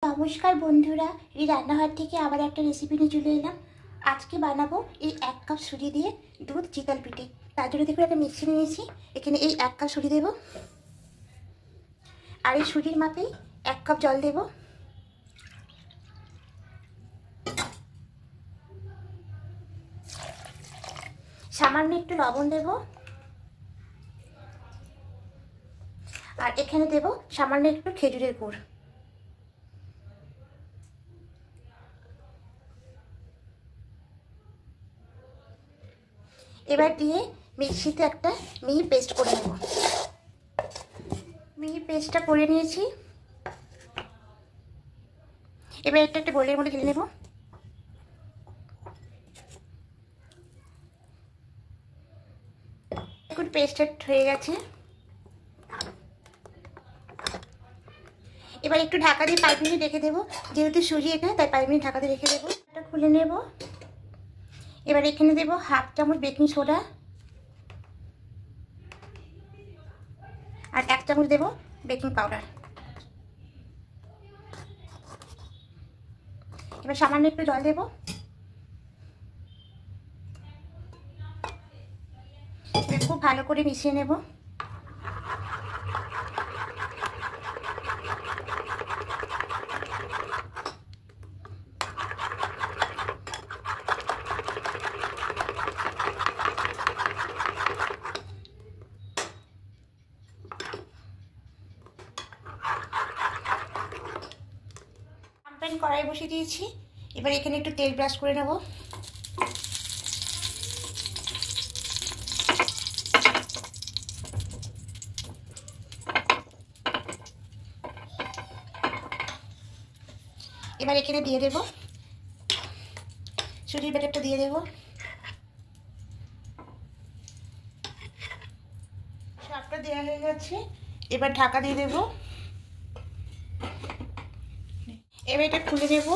নমস্কার বন্ধুরা, এই রান্নাঘর থেকে আবার একটা রেসিপি নিয়ে চলে এলাম। আজকে বানাবো এই 1 কাপ সুজি দিয়ে দুধ চিতল পিঠে। তার জন্য দেখুন একটা মিক্সি নিয়েছি, এখানে এই 1 কাপ সুজি দেবো, আর এই সুজির মাপেই 1 কাপ জল দেবো। সামান্য একটু লবণ দেবো, আর এখানে দেবো সামান্য একটু খেজুরের গুড়। এবার দিয়ে মিক্সিতে একটা মিহি পেস্ট করে নেব। মিহি পেস্টটা করে নিয়েছি, এবার একটা একটা বোলের মধ্যে ঢেলে নেব। দেখুন পেস্টটা হয়ে গেছে। এবার একটু ঢাকা দিয়ে 5 মিনিট রেখে দেবো, যেহেতু সুজি এখানে তাই 5 মিনিট ঢাকা দিয়ে রেখে দেবো। এটা খুলে নেব। এবার এখানে দেবো 1/2 চামচ বেকিং সোডা, আর 1 চামচ দেবো বেকিং পাউডার। এবার সামান্য একটু জল দেবো। খুব ভালো করে মিশিয়ে নেব। কড়াই বসিয়ে দিয়েছি, এবার এখানে একটু তেল ব্রাশ করে নেব। এবার এখানে দিয়ে দেব সুজির ব্যাটারটা দিয়ে দেব। সবটা দেওয়া হয়ে গেছে, এবার ঢাকা দিয়ে দেব। এবার এটা খুলে নেব।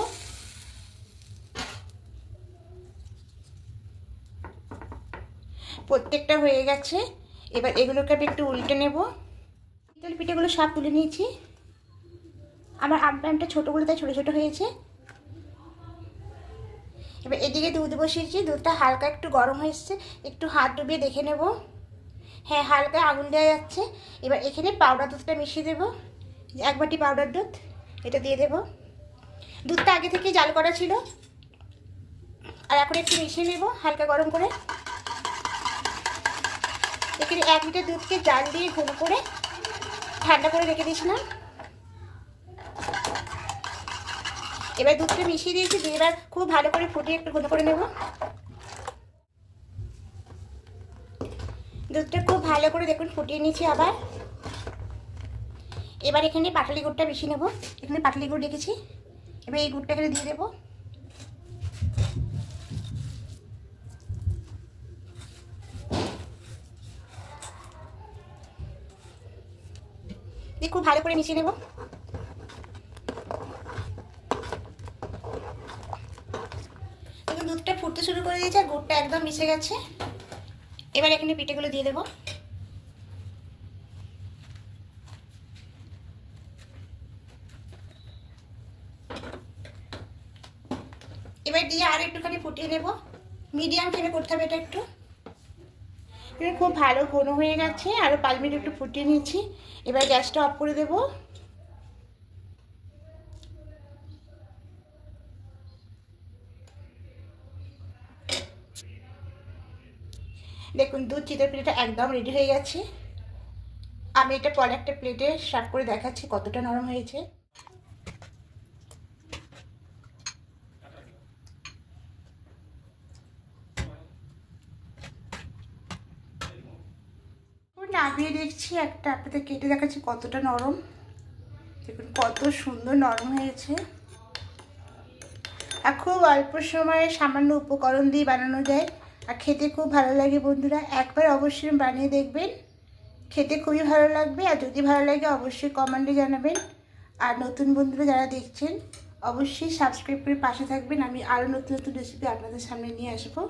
প্রত্যেকটা হয়ে গেছে, এবার এগুলোকে আমি একটু উল্টে নেব। চিতল পিঠেগুলো সব তুলে নিয়েছি। আমার আমটা ছোটোগুলো তাই ছোটো ছোটো হয়েছে। এবার এদিকে দুধ বসিয়েছি, দুধটা হালকা একটু গরম হয়েছে, একটু হাত ডুবিয়ে দেখে নেব। হ্যাঁ, হালকা আঙুল দেওয়া যাচ্ছে। এবার এখানে পাউডার দুধটা মিশিয়ে দেবো, 1 বাটি পাউডার দুধ এটা দিয়ে দেবো। দুধটা আগে থেকে জাল করা ছিল, আর এখন একটু মিশিয়ে নেব হালকা গরম করে। এখানে 1 লিটার দুধকে জাল দিয়ে ঘন করে ঠান্ডা করে রেখে দিয়েছিলাম। এবার দুধটা মিশিয়ে দিয়েছি, দিয়ে এবার খুব ভালো করে ফুটিয়ে একটু ঘন করে নেব। দুধটা খুব ভালো করে দেখুন ফুটিয়ে নিয়েছি আবার। এবার এখানে পাটালি গুড়টা মিশিয়ে নেব। এখানে পাটালি গুড় রেখেছি, এবার এই গুড়টা এখানে দিয়ে দেবো। দিয়ে খুব ভালো করে মিশিয়ে নেব। এখন দুধটা ফুটতে শুরু করে দিয়েছে, আর গুড়টা একদম মিশে গেছে। এবার এখানে পিঠেগুলো দিয়ে দেবো। এবার দিয়ে আর একটুখানি ফুটিয়ে নেব। মিডিয়াম ফ্লেমে করতে হবে এটা একটু। খুব ভালো ঘন হয়ে গেছে, আরও 5 মিনিট একটু ফুটিয়ে নিয়েছি। এবার গ্যাসটা অফ করে দেব। দেখুন দুধ চিতল পিঠেটা একদম রেডি হয়ে গেছে। আমি এটা পরে একটা প্লেটে সার্ভ করে দেখাচ্ছি কতটা নরম হয়েছে। নামিয়ে দেখছি একটা, আপনাদের কেটে দেখাচ্ছি কতটা নরম। দেখুন কত সুন্দর নরম হয়েছে, আর খুব অল্প সময়ে সামান্য উপকরণ দিয়ে বানানো যায়, আর খেতে খুব ভালো লাগে। বন্ধুরা একবার অবশ্যই বানিয়ে দেখবেন, খেতে খুবই ভালো লাগবে। আর যদি ভালো লাগে অবশ্যই কমেন্টে জানাবেন। আর নতুন বন্ধুরা যারা দেখছেন অবশ্যই সাবস্ক্রাইব করে পাশে থাকবেন, আমি আরও নতুন নতুন রেসিপি আপনাদের সামনে নিয়ে আসবো।